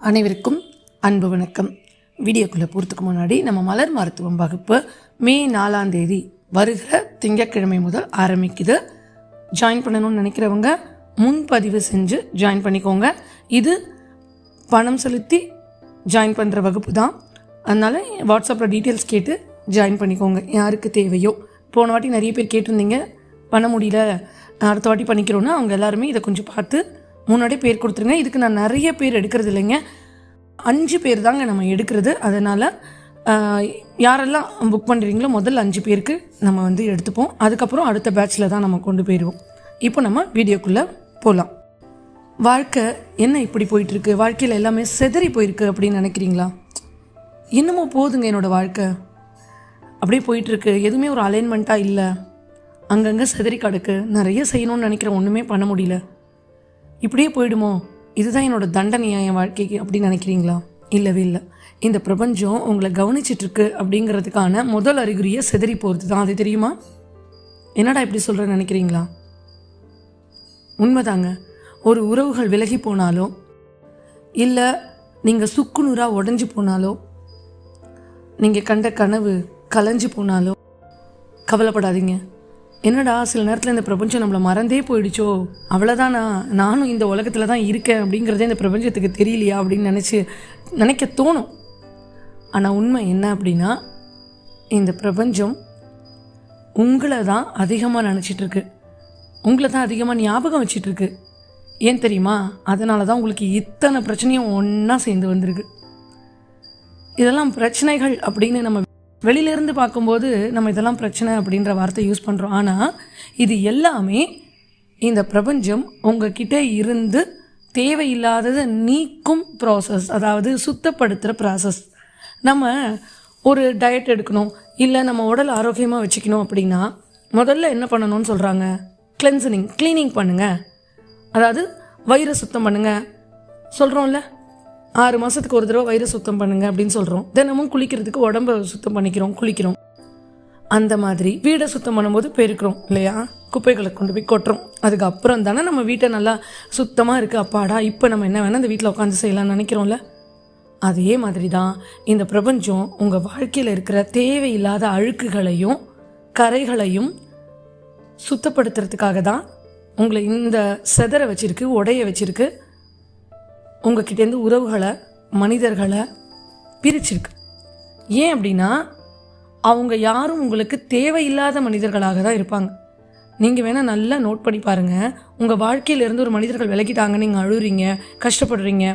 அனைவருக்கும் அன்பு வணக்கம். வீடியோக்குள்ளே போகிறதுக்கு முன்னாடி நம்ம மலர் மருத்துவம் வகுப்பு மே 4ஆம் தேதி வருகிற திங்கட்கிழமை முதல் ஆரம்பிக்குது. ஜாயின் பண்ணணும்னு நினைக்கிறவங்க முன்பதிவு செஞ்சு ஜாயின் பண்ணிக்கோங்க. இது பணம் செலுத்தி ஜாயின் பண்ணுற வகுப்பு தான். அதனால் வாட்ஸ்அப்பில் டீட்டெயில்ஸ் கேட்டு ஜாயின் பண்ணிக்கோங்க யாருக்கு தேவையோ. போன வாட்டி நிறைய பேர் கேட்டிருந்தீங்க, பண்ண முடியல அடுத்த வாட்டி பண்ணிக்கிறோன்னா அவங்க எல்லாருமே இதை கொஞ்சம் பார்த்து முன்னாடியே பேர் கொடுத்துருங்க. இதுக்கு நான் நிறைய பேர் எடுக்கிறது இல்லைங்க, 5 பேர் தாங்க நம்ம எடுக்கிறது. அதனால் யாரெல்லாம் புக் பண்ணுறீங்களோ முதல்ல 5 பேருக்கு நம்ம எடுத்துப்போம். அதுக்கப்புறம் அடுத்த பேட்சில் தான் நம்ம கொண்டு போயிடுவோம். இப்போ நம்ம வீடியோக்குள்ளே போகலாம். வாழ்க்கை என்ன இப்படி போயிட்டுருக்கு, வாழ்க்கையில் எல்லாமே செதறி போயிருக்கு அப்படின்னு நினைக்கிறீங்களா? இன்னமும் போதுங்க என்னோடய வாழ்க்கை அப்படியே போயிட்டுருக்கு, எதுவுமே ஒரு அலைன்மெண்ட்டாக இல்லை, அங்கங்கே செதறி கிடக்கு, நிறைய செய்யணும்னு நினைக்கிறேன், ஒன்றுமே பண்ண முடியல, இப்படியே போயிடுமோ, இதுதான் என்னோடய தண்டனையா என் வாழ்க்கைக்கு அப்படின்னு நினைக்கிறீங்களா? இல்லவே இல்லை. இந்த பிரபஞ்சம் உங்களை கவனிச்சிட்ருக்கு அப்படிங்கிறதுக்கான முதல் அறிகுறியை செதறி போகிறது தான். அது தெரியுமா? என்னடா இப்படி சொல்கிறேன்னு நினைக்கிறீங்களா? உண்மைதாங்க. ஒரு உறவுகள் விலகி போனாலோ, இல்லை நீங்கள் சுக்குநூறாக உடஞ்சி போனாலோ, நீங்கள் கண்ட கனவு கலைஞ்சு போனாலோ கவலைப்படாதீங்க. என்னடா சில நேரத்தில் இந்த பிரபஞ்சம் நம்மளை மறந்தே போயிடுச்சோ, அவ்வளோதானா, நானும் இந்த உலகத்தில் தான் இருக்கேன் அப்படிங்கிறதே இந்த பிரபஞ்சத்துக்கு தெரியலையா அப்படின்னு நினைக்க தோணும். ஆனால் உண்மை என்ன அப்படின்னா, இந்த பிரபஞ்சம் உங்களை தான் அதிகமாக நினச்சிட்ருக்கு, உங்களை தான் அதிகமாக ஞாபகம் வச்சிட்ருக்கு. ஏன் தெரியுமா? அதனால தான் உங்களுக்கு இத்தனை பிரச்சனையும் ஒன்றா சேர்ந்து வந்திருக்கு. இதெல்லாம் பிரச்சனைகள் அப்படின்னு நம்ம வெளியிலேருந்து பார்க்கும்போது நம்ம இதெல்லாம் பிரச்சனை அப்படின்ற வார்த்தை யூஸ் பண்ணுறோம். ஆனால் இது எல்லாமே இந்த பிரபஞ்சம் உங்ககிட்ட இருந்து தேவையில்லாததை நீக்கும் ப்ராசஸ், அதாவது சுத்தப்படுத்துகிற ப்ராசஸ். நம்ம ஒரு டயட் எடுக்கணும், இல்லை நம்ம உடல் ஆரோக்கியமாக வச்சுக்கணும் அப்படின்னா முதல்ல என்ன பண்ணணும்னு சொல்கிறாங்க? க்ளீனிங் பண்ணுங்கள், அதாவது வயிறை சுத்தம் பண்ணுங்கள் சொல்கிறோம்ல. 6 மாதத்துக்கு ஒரு தடவை வயிறை சுத்தம் பண்ணுங்க அப்படின்னு சொல்கிறோம். தினமும் குளிக்கிறதுக்கு உடம்பை சுத்தம் குளிக்கிறோம். அந்த மாதிரி வீடை சுத்தம் பண்ணும்போது பெருக்கிறோம் இல்லையா, குப்பைகளை கொண்டு போய் கொட்டுறோம். அதுக்கப்புறம் தானே நம்ம வீட்டை நல்லா சுத்தமாக இருக்குது, அப்பாடா இப்போ நம்ம என்ன வேணால் இந்த வீட்டில் உட்காந்து செய்யலாம்னு நினைக்கிறோம்ல. அதே மாதிரி தான் இந்த பிரபஞ்சம் உங்கள் வாழ்க்கையில் இருக்கிற தேவையில்லாத அழுக்குகளையும் கரைகளையும் சுத்தப்படுத்துறதுக்காக தான் உங்களை இந்த செதற வச்சுருக்கு, உடைய வச்சுருக்கு, உங்ககிட்டேருந்து உறவுகளை மனிதர்களை பிரிச்சிருக்கு. ஏன் அப்படின்னா அவங்க யாரும் உங்களுக்கு தேவையில்லாத மனிதர்களாக தான் இருப்பாங்க. நீங்கள் வேணால் நல்லா நோட் பண்ணி பாருங்கள். உங்கள் வாழ்க்கையிலேருந்து ஒரு மனிதர்கள் விலகிட்டாங்க, நீங்கள் அழுறீங்க, கஷ்டப்படுறீங்க,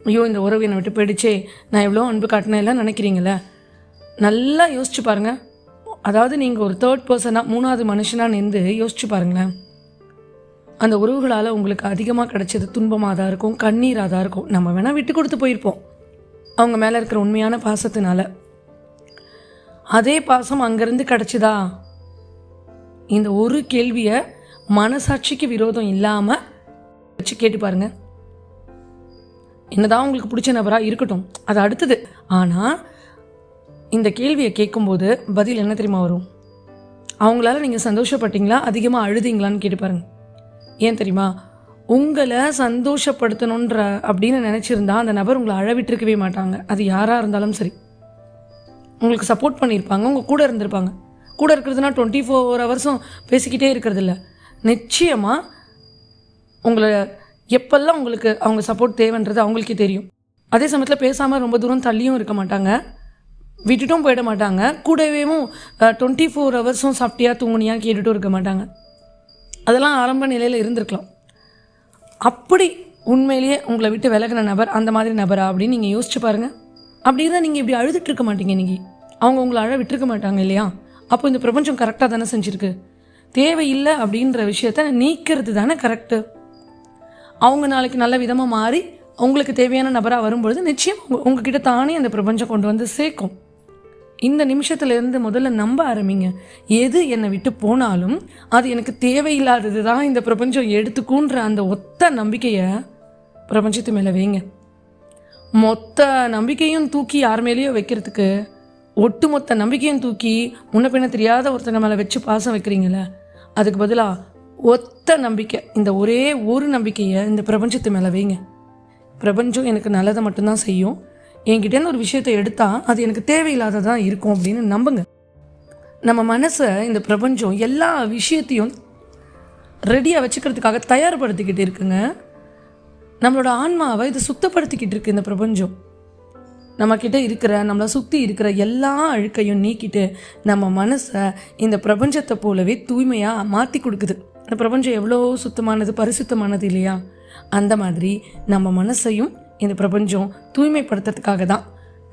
ஐயோ இந்த உறவு என்னை விட்டு போயிடுச்சே, நான் எவ்வளோ அன்பு காட்டினேன் எல்லாம் நினைக்கிறீங்களே. நல்லா யோசிச்சு பாருங்கள். அதாவது நீங்கள் ஒரு 3rd பர்சனாக 3வது மனுஷனாக நின்று யோசிச்சு பாருங்களேன். அந்த உறவுகளால் உங்களுக்கு அதிகமாக கிடைச்சது துன்பமாக தான் இருக்கும், கண்ணீராக தான் இருக்கும். நம்ம வேணால் விட்டு கொடுத்து போயிருப்போம் அவங்க மேலே இருக்கிற உண்மையான பாசத்தினால. அதே பாசம் அங்கேருந்து கிடச்சிதா? இந்த ஒரு கேள்வியை மனசாட்சிக்கு விரோதம் இல்லாமல் வச்சு கேட்டு பாருங்கள். என்னதான் உங்களுக்கு பிடிச்ச நபராக இருக்கட்டும், அது அடுத்தது. ஆனால் இந்த கேள்வியை கேட்கும்போது பதில் என்ன தெரியுமா வரும்? அவங்களால நீங்கள் சந்தோஷப்பட்டீங்களா, அதிகமாக அழுதிங்களான்னு கேட்டு பாருங்கள். ஏன் தெரியுமா? உங்களை சந்தோஷப்படுத்தணுன்ற அப்படின்னு நினச்சிருந்தா அந்த நபர் உங்களை அழவிட்டிருக்கவே மாட்டாங்க. அது யாராக இருந்தாலும் சரி, உங்களுக்கு சப்போர்ட் பண்ணியிருப்பாங்க, உங்கள் கூட இருந்திருப்பாங்க. கூட இருக்கிறதுனா 24 ஹவர்ஸும் பேசிக்கிட்டே இருக்கிறது இல்லை. நிச்சயமாக உங்களை எப்பெல்லாம் உங்களுக்கு அவங்க சப்போர்ட் தேவைன்றது அவங்களுக்கே தெரியும். அதே சமயத்தில் பேசாமல் ரொம்ப தூரம் தள்ளியும் இருக்க மாட்டாங்க, விட்டுட்டும் போயிட மாட்டாங்க, கூடவேவும் 24 ஹவர்ஸும் சாப்பிட்டியா தூங்குனியா கேட்டுட்டும் இருக்க மாட்டாங்க. அதெல்லாம் ஆரம்ப நிலையில் இருந்திருக்கலாம். அப்படி உண்மையிலேயே உங்களை விட்டு விலகின நபர் அந்த மாதிரி நபரா அப்படின்னு நீங்கள் யோசிச்சு பாருங்கள். அப்படி இருந்தால் நீங்கள் இப்படி அழுதுட்டு இருக்க மாட்டீங்க, நீங்கள் அவங்க உங்களை அழ விட்டுருக்க மாட்டாங்க இல்லையா? அப்போ இந்த பிரபஞ்சம் கரெக்டாக தானே செஞ்சுருக்கு. தேவையில்லை அப்படின்ற விஷயத்த நீக்கிறது தானே கரெக்டு. அவங்க நாளைக்கு நல்ல விதமாக மாறி உங்களுக்கு தேவையான நபராக வரும்பொழுது நிச்சயம் உங்ககிட்ட தானே அந்த பிரபஞ்சம் கொண்டு வந்து சேர்க்கும். இந்த நிமிஷத்துலேருந்து முதல்ல நம்ப ஆரம்பிங்க. எது என்னை விட்டு போனாலும் அது எனக்கு தேவையில்லாதது தான் இந்த பிரபஞ்சம் எடுத்துக்குன்ற அந்த ஒத்த நம்பிக்கையை பிரபஞ்சத்து மேலே வைங்க. மொத்த நம்பிக்கையும் தூக்கி யார் மேலேயோ வைக்கிறதுக்கு ஒட்டுமொத்த நம்பிக்கையும் தூக்கி முன்ன பின்ன தெரியாத ஒருத்தங்க மேலே வச்சு பாசம் வைக்கிறீங்களே, அதுக்கு பதிலாக ஒத்த நம்பிக்கை, இந்த ஒரே ஒரு நம்பிக்கையை இந்த பிரபஞ்சத்து மேலே வைங்க. பிரபஞ்சம் எனக்கு நல்லதை மட்டும்தான் செய்யும், என்கிட்டேருந்து ஒரு விஷயத்தை எடுத்தால் அது எனக்கு தேவையில்லாததான் இருக்கும் அப்படின்னு நம்புங்க. நம்ம மனசை இந்த பிரபஞ்சம் எல்லா விஷயத்தையும் ரெடியாக வச்சுக்கிறதுக்காக தயார்படுத்திக்கிட்டு இருக்குங்க. நம்மளோட ஆன்மாவை இது சுத்தப்படுத்திக்கிட்டு இருக்கு. இந்த பிரபஞ்சம் நம்மக்கிட்ட இருக்கிற, நம்மளை சுற்றி இருக்கிற எல்லா அழுக்கையும் நீக்கிட்டு நம்ம மனசை இந்த பிரபஞ்சத்தை போலவே தூய்மையாக மாற்றி கொடுக்குது. இந்த பிரபஞ்சம் எவ்வளோ சுத்தமானது, பரிசுத்தமானது இல்லையா? அந்த மாதிரி நம்ம மனசையும் இந்த பிரபஞ்சம் தூய்மைப்படுத்துறதுக்காக தான்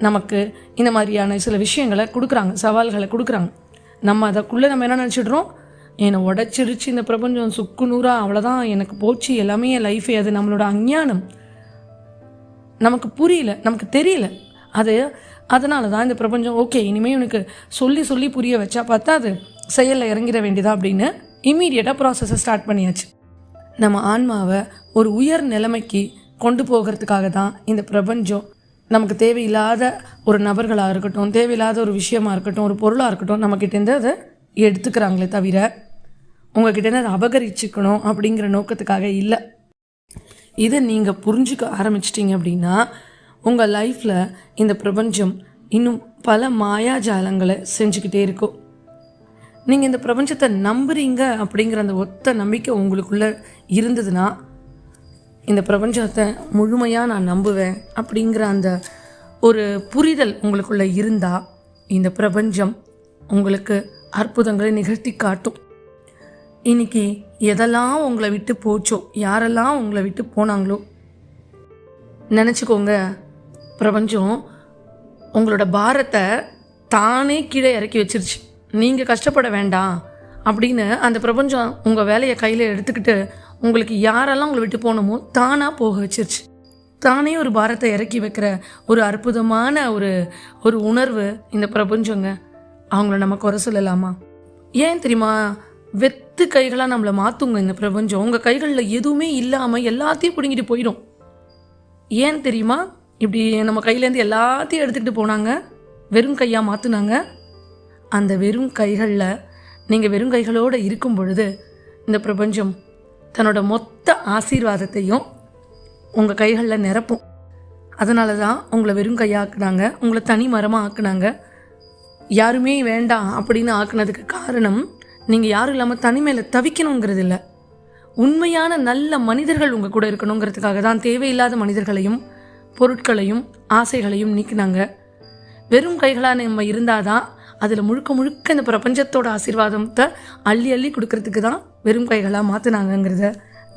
நமக்கு இந்த மாதிரியான சில விஷயங்களை கொடுக்குறாங்க, சவால்களை கொடுக்குறாங்க. நம்ம அதுக்குள்ளே நம்ம என்ன நினச்சிடுறோம், என்னை உடச்சிருச்சு இந்த பிரபஞ்சம், சுக்கு நூறா அவ்வளோதான், எனக்கு போச்சு எல்லாமே, என் லைஃபே. அது நம்மளோட அஞ்ஞானம், நமக்கு புரியல, நமக்கு தெரியல. அதனால தான் இந்த பிரபஞ்சம் ஓகே இனிமேல் எனக்கு சொல்லி சொல்லி புரிய வச்சா பார்த்தா அது செயலில் இறங்கிட வேண்டியதா அப்படின்னு இம்மீடியட்டாக ப்ராசஸை ஸ்டார்ட் பண்ணியாச்சு. நம்ம ஆன்மாவை ஒரு உயர் நிலைமைக்கு கொண்டு போகிறதுக்காக தான் இந்த பிரபஞ்சம் நமக்கு தேவையில்லாத ஒரு நபர்களாக இருக்கட்டும், தேவையில்லாத ஒரு விஷயமா இருக்கட்டும், ஒரு பொருளாக இருக்கட்டும், நம்மக்கிட்டேருந்து அதை எடுத்துக்கிறாங்களே தவிர உங்ககிட்டேருந்து அதை அபகரிச்சுக்கணும் அப்படிங்கிற நோக்கத்துக்காக இல்லை. இதை நீங்கள் புரிஞ்சுக்க ஆரம்பிச்சிட்டிங்க அப்படின்னா உங்கள் லைஃப்பில் இந்த பிரபஞ்சம் இன்னும் பல மாயாஜாலங்களை செஞ்சுக்கிட்டே இருக்கும். நீங்கள் இந்த பிரபஞ்சத்தை நம்புறீங்க அப்படிங்கிற அந்த ஒத்த நம்பிக்கை உங்களுக்குள்ளே இருந்ததுன்னா, இந்த பிரபஞ்சத்தை முழுமையாக நான் நம்புவேன் அப்படிங்கிற அந்த ஒரு புரிதல் உங்களுக்குள்ளே இருந்தால், இந்த பிரபஞ்சம் உங்களுக்கு அற்புதங்களை நிகழ்த்தி காட்டும். இன்னைக்கு எதெல்லாம் உங்களை விட்டு போச்சோ, யாரெல்லாம் உங்களை விட்டு போனாங்களோ நினச்சிக்கோங்க, பிரபஞ்சம் உங்களோட பாரத்தை தானே கீழே இறக்கி வச்சிருச்சு. நீங்கள் கஷ்டப்பட வேண்டாம் அப்படின்னு அந்த பிரபஞ்சம் உங்கள் வேலையை கையில் எடுத்துக்கிட்டு உங்களுக்கு யாரெல்லாம் உங்களை விட்டு போகணுமோ தானாக போக வச்சிருச்சு. தானே ஒரு பாரத்தை இறக்கி வைக்கிற ஒரு அற்புதமான ஒரு உணர்வு இந்த பிரபஞ்சங்க. அவங்கள நம்ம குறை சொல்லலாமா? ஏன் தெரியுமா? வெத்து கைகளாக நம்மளை மாற்றுங்க இந்த பிரபஞ்சம். உங்கள் கைகளில் எதுவுமே இல்லாமல் எல்லாத்தையும் பிடுங்கிட்டு போயிடும். ஏன் தெரியுமா? இப்படி நம்ம கையிலேருந்து எல்லாத்தையும் எடுத்துக்கிட்டு போனாங்க, வெறும் கையாக மாற்றினாங்க. அந்த வெறும் கைகளில் நீங்கள் வெறும் கைகளோடு இருக்கும் பொழுது இந்த பிரபஞ்சம் தன்னோட மொத்த ஆசீர்வாதத்தையும் உங்கள் கைகளில் நிரப்பும். அதனால தான் உங்களை வெறும் கையாக்குனாங்க, உங்களை தனி மரமாக ஆக்குனாங்க. யாருமே வேண்டாம் அப்படின்னு ஆக்குனதுக்கு காரணம் நீங்கள் யாரும் இல்லாமல் தனிமையில் தவிக்கணுங்கிறது இல்லை, உண்மையான நல்ல மனிதர்கள் உங்கள் கூட இருக்கணுங்கிறதுக்காக தான் தேவையில்லாத மனிதர்களையும் பொருட்களையும் ஆசைகளையும் நீக்கினாங்க. வெறும் கைகளாக நம்ம இருந்தால் தான் அதில் முழுக்க முழுக்க இந்த பிரபஞ்சத்தோட ஆசீர்வாதத்தை அள்ளி அள்ளி கொடுக்கறதுக்கு தான் வெறும் கைகளாக மாற்றினாங்கங்கிறத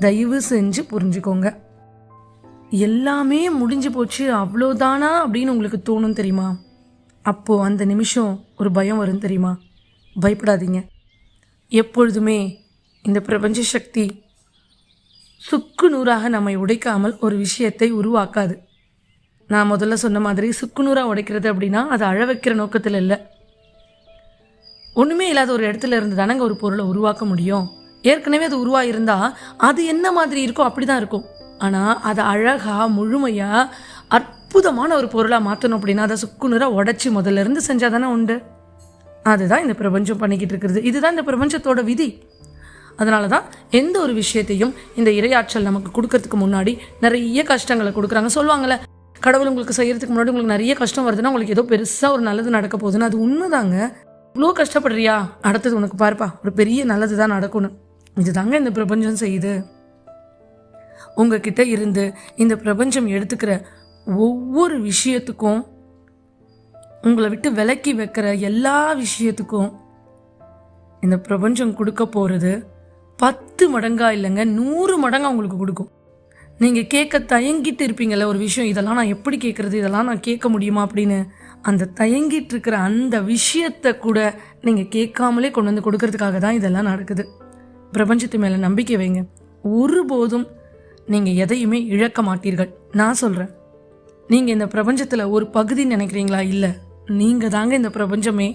தயவு செஞ்சு புரிஞ்சுக்கோங்க. எல்லாமே முடிஞ்சு போச்சு அவ்வளோதானா அப்படின்னு உங்களுக்கு தோணும் தெரியுமா? அப்போது அந்த நிமிஷம் ஒரு பயம் வரும் தெரியுமா? பயப்படாதீங்க. எப்பொழுதுமே இந்த பிரபஞ்ச சக்தி சுக்கு நூறாக நம்மை உடைக்காமல் ஒரு விஷயத்தை உருவாக்காது. நான் முதல்ல சொன்ன மாதிரி சுக்கு நூறாக உடைக்கிறது அப்படின்னா அது அழ வைக்கிற நோக்கத்தில் இல்லை. ஒன்றுமே இல்லாத ஒரு இடத்துல இருந்து தானங்க ஒரு பொருளை உருவாக்க முடியும். ஏற்கனவே அது உருவாயிருந்தால் அது என்ன மாதிரி இருக்கோ அப்படி தான் இருக்கும். ஆனால் அதை அழகாக முழுமையாக அற்புதமான ஒரு பொருளாக மாற்றணும் அப்படின்னா அதை சுக்குநூறாக உடச்சி முதல்ல இருந்து செஞ்சால் தானே உண்டு. அதுதான் இந்த பிரபஞ்சம் பண்ணிக்கிட்டு இருக்கிறது. இதுதான் இந்த பிரபஞ்சத்தோட விதி. அதனால தான் எந்த ஒரு விஷயத்தையும் இந்த இறையாற்றல் நமக்கு கொடுக்கறதுக்கு முன்னாடி நிறைய கஷ்டங்களை கொடுக்குறாங்க. சொல்லுவாங்கள்ல, கடவுள் உங்களுக்கு செய்கிறதுக்கு முன்னாடி உங்களுக்கு நிறைய கஷ்டம் வருதுன்னா உங்களுக்கு ஏதோ பெருசாக ஒரு நல்லது நடக்க போகுதுன்னு. அது உண்மைதாங்க. இவ்வளோ கஷ்டப்படுறியா, அடுத்தது உனக்கு பாருப்பா ஒரு பெரிய நல்லது தான் நடக்கணும். இதுதாங்க இந்த பிரபஞ்சம் செய்யுது. உங்ககிட்ட இருந்து இந்த பிரபஞ்சம் எடுத்துக்கிற ஒவ்வொரு விஷயத்துக்கும், உங்களை விட்டு விலக்கி வைக்கிற எல்லா விஷயத்துக்கும் இந்த பிரபஞ்சம் கொடுக்க போகிறது 10 மடங்கா இல்லைங்க 100 மடங்கா உங்களுக்கு கொடுக்கும். நீங்கள் கேட்க தயங்கிட்டு இருப்பீங்கள்ல ஒரு விஷயம், இதெல்லாம் நான் எப்படி கேட்குறது, இதெல்லாம் நான் கேட்க முடியுமா அப்படின்னு. அந்த தயங்கிட்டு இருக்கிற அந்த விஷயத்தை கூட நீங்கள் கேட்காமலே கொண்டு வந்து கொடுக்கறதுக்காக தான் இதெல்லாம் நடக்குது. பிரபஞ்சத்து மேலே நம்பிக்கை வைங்க. ஒருபோதும் நீங்கள் எதையுமே இழக்க மாட்டீர்கள். நான் சொல்கிறேன், நீங்கள் இந்த பிரபஞ்சத்தில் ஒரு பகுதி நினைக்கிறீங்களா? இல்லை, நீங்கள் தாங்க இந்த பிரபஞ்சமே.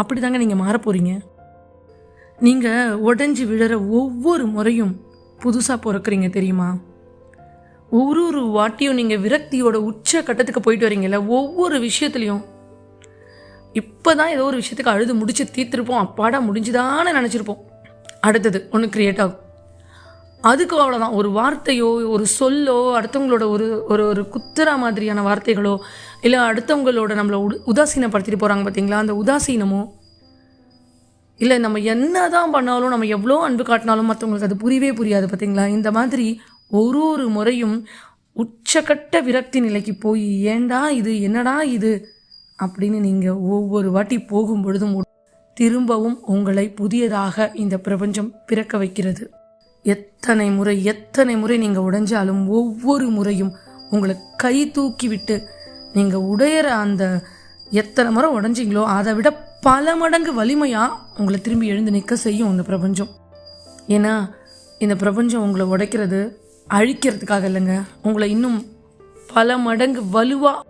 அப்படி தாங்க நீங்கள் மாற போகிறீங்க. நீங்கள் உடஞ்சி விழுற ஒவ்வொரு முறையும் புதுசாக பிறக்கிறீங்க தெரியுமா? ஒரு வாட்டியும் நீங்கள் விரக்தியோட உச்ச கட்டத்துக்கு போயிட்டு வரீங்கல்ல, ஒவ்வொரு விஷயத்துலையும். இப்போ தான் ஏதோ ஒரு விஷயத்துக்கு அழுது முடிச்சு தீர்த்திருப்போம், அப்பாடா முடிஞ்சுதானே நினச்சிருப்போம். அடுத்தது ஒன்று க்ரியேட் ஆகும். அதுக்கு அவ்வளோதான். ஒரு வார்த்தையோ ஒரு சொல்லோ அடுத்தவங்களோட ஒரு ஒரு ஒரு குத்துற மாதிரியான வார்த்தைகளோ இல்லை அடுத்தவங்களோட நம்மளை உதாசீனப்படுத்திட்டு போகிறாங்க பார்த்தீங்களா, அந்த உதாசீனமோ இல்லை நம்ம என்ன தான் பண்ணாலும் நம்ம எவ்வளோ அன்பு காட்டினாலும் மற்றவங்களுக்கு அது புரியவே புரியாது பார்த்தீங்களா. இந்த மாதிரி ஒரு ஒரு முறையும் உச்சக்கட்ட விரக்தி நிலைக்கு போய் ஏண்டா இது என்னடா இது அப்படின்னு நீங்கள் ஒவ்வொரு வாட்டி போகும் பொழுதும் திரும்பவும் உங்களை புதியதாக இந்த பிரபஞ்சம் பிறக்க வைக்கிறது. எத்தனை முறை நீங்கள் உடைஞ்சாலும் ஒவ்வொரு முறையும் உங்களை கை தூக்கி விட்டு நீங்கள் உடையிற அந்த எத்தனை முறை உடைஞ்சிங்களோ அதை விட பல மடங்கு வலிமையாக உங்களை திரும்பி எழுந்து நிற்க செய்யும் இந்த பிரபஞ்சம். ஏன்னா இந்த பிரபஞ்சம் உங்களை உடைக்கிறது அழிக்கிறதுக்காக இல்லைங்க, உங்களை இன்னும் பல மடங்கு வலுவாக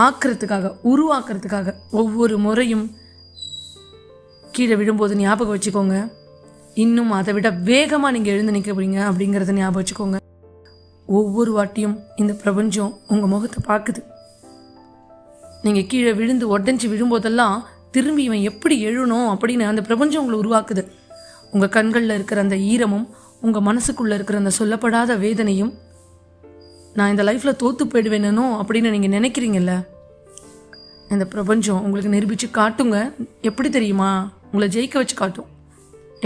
ஆக்கிறதுக்காக உருவாக்குறதுக்காக. ஒவ்வொரு முறையும் கீழே விழும்போது ஞாபகம் வச்சுக்கோங்க, இன்னும் அதை விட வேகமாக நீங்கள் எழுந்து நிற்க போறீங்க அப்படிங்கிறத ஞாபகம் வச்சுக்கோங்க. ஒவ்வொரு வாட்டியும் இந்த பிரபஞ்சம் உங்கள் முகத்தை பார்க்குது. நீங்கள் கீழே விழுந்து உடஞ்சி விழும்போதெல்லாம் திரும்பி இவன் எப்படி எழுணும் அப்படின்னு அந்த பிரபஞ்சம் உங்களை உருவாக்குது. உங்கள் கண்களில் இருக்கிற அந்த ஈரமும் உங்கள் மனசுக்குள்ளே இருக்கிற அந்த சொல்லப்படாத வேதனையும், நான் இந்த லைஃப்பில் தோற்று போயிடுவேனோ அப்படின்னு நீங்கள் நினைக்கிறீங்கல்ல, இந்த பிரபஞ்சம் உங்களுக்கு நிரூபித்து காட்டுங்க. எப்படி தெரியுமா? உங்களை ஜெயிக்க வச்சு காட்டும்.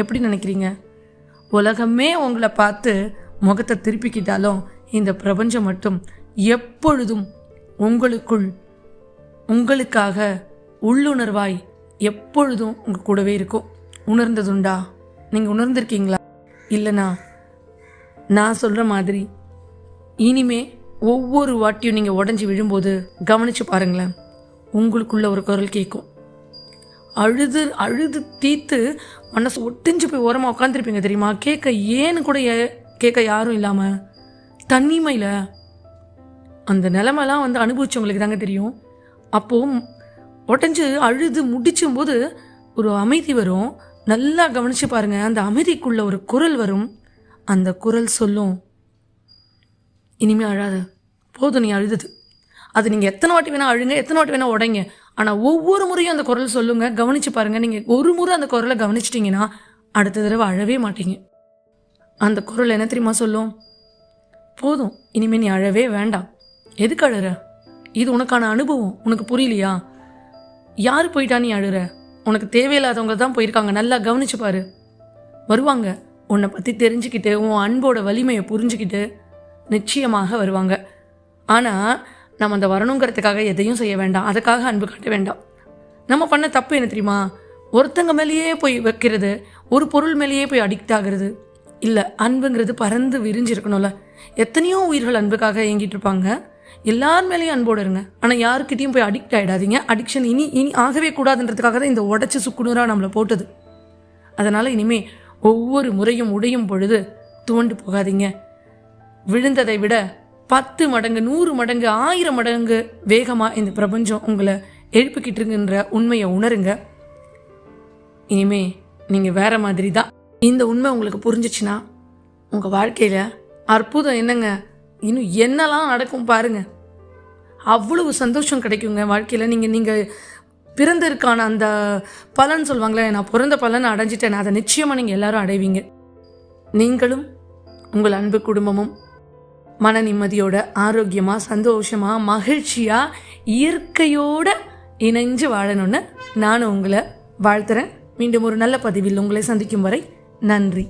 எப்படி நினைக்கிறீங்க? உலகமே உங்களை பார்த்து முகத்தை திருப்பிக்கிட்டாலும் இந்த பிரபஞ்சம் மட்டும் எப்பொழுதும் உங்களுக்காக உள்ளுணர்வாய் எப்பொழுதும் உங்கள் கூடவே இருக்கும். உணர்ந்ததுண்டா? நீங்கள் உணர்ந்திருக்கீங்களா? இல்லைனா நான் சொல்கிற மாதிரி இனிமே ஒவ்வொரு வாட்டியும் நீங்கள் உடஞ்சி விழும்போது கவனித்து பாருங்களேன், உங்களுக்குள்ள ஒரு குரல் கேட்கும். அழுது தீத்து மனசு ஒட்டிஞ்சு போய் ஓரமாக உட்காந்துருப்பீங்க தெரியுமா, ஏன்னு கூட கேட்க யாரும் இல்லாமல் தனிமையில். அந்த நிலைமைலாம் அனுபவிச்சவங்களுக்கு தாங்க தெரியும். அப்போது உடஞ்சி அழுது முடிச்சும் போது ஒரு அமைதி வரும். நல்லா கவனித்து பாருங்கள், அந்த அமைதிக்குள்ள ஒரு குரல் வரும். அந்த குரல் சொல்லும், இனிமேல் அழாத, போதும் நீ அழுதுது. அது நீங்கள் எத்தனை வாட்டி வேணால் அழுங்க, எத்தனை வாட்டி வேணால் உடைங்க, ஆனால் ஒவ்வொரு முறையும் அந்த குரல் சொல்லுங்க. கவனித்து பாருங்கள், நீங்கள் ஒரு முறை அந்த குரலை கவனிச்சிட்டிங்கன்னா அடுத்த தடவை அழவே மாட்டீங்க. அந்த குரல் என்ன தெரியுமா சொல்லும்? போதும், இனிமேல் நீ அழவே வேண்டாம். எதுக்கு அழுற? இது உனக்கான அனுபவம், உனக்கு புரியலையா? யார் போயிட்டா நீ அழுற? உனக்கு தேவையில்லாதவங்க தான் போயிருக்காங்க, நல்லா கவனிச்சு பாரு. வருவாங்க, உன்னை பற்றி தெரிஞ்சுக்கிட்டு உன் அன்போட வலிமையை புரிஞ்சுக்கிட்டு நிச்சயமாக வருவாங்க. ஆனால் நம்ம அந்த வரணுங்கிறதுக்காக எதையும் செய்ய வேண்டாம், அதுக்காக அன்பு காட்ட வேண்டாம். நம்ம பண்ண தப்பு என்ன தெரியுமா? ஒருத்தங்க மேலேயே போய் வைக்கிறது, ஒரு பொருள் மேலேயே போய் அடிக்ட் ஆகிறது. இல்லை, அன்புங்கிறது பறந்து விரிஞ்சிருக்கணும்ல. எத்தனையோ உயிர்கள் அன்புக்காக இயங்கிட்டு இருப்பாங்க. எல்லார் மேலேயும் அன்போடு இருங்க, ஆனால் யாருக்கிட்டையும் போய் அடிக்ட் ஆகிடாதீங்க. அடிக்ஷன் இனி ஆகவே கூடாதுன்றதுக்காக தான் இந்த உடச்சி சுக்குநூறாக நம்மளை போட்டது. அதனால் இனிமேல் ஒவ்வொரு முறையும் உடையும் பொழுது துவண்டு போகாதீங்க. விழுந்ததை விட 10 மடங்கு 100 மடங்கு 1000 மடங்கு வேகமாக இந்த பிரபஞ்சம் உங்களை எழுப்பிக்கிட்டு இருக்குன்ற உண்மையை உணருங்க. இனிமே நீங்கள் வேற மாதிரி தான். இந்த உண்மை உங்களுக்கு புரிஞ்சிச்சுன்னா உங்கள் வாழ்க்கையில் அற்புதம் என்னங்க, இன்னும் என்னெல்லாம் நடக்கும் பாருங்க. அவ்வளவு சந்தோஷம் கிடைக்குங்க வாழ்க்கையில். நீங்கள் பிறந்ததற்கான அந்த பலன் சொல்லுவாங்களே, நான் பிறந்த பலனை அடைஞ்சிட்டேன், அதை நிச்சயமாக நீங்கள் எல்லாரும் அடைவீங்க. நீங்களும் உங்கள் அன்பு குடும்பமும் மன நிம்மதியோட, ஆரோக்கியமாக, சந்தோஷமாக, மகிழ்ச்சியாக, இயற்கையோடு இணைஞ்சு வாழணும்னு நானும் உங்களை வாழ்த்துறேன். மீண்டும் ஒரு நல்ல பதிவில் உங்களை சந்திக்கும் வரை நன்றி.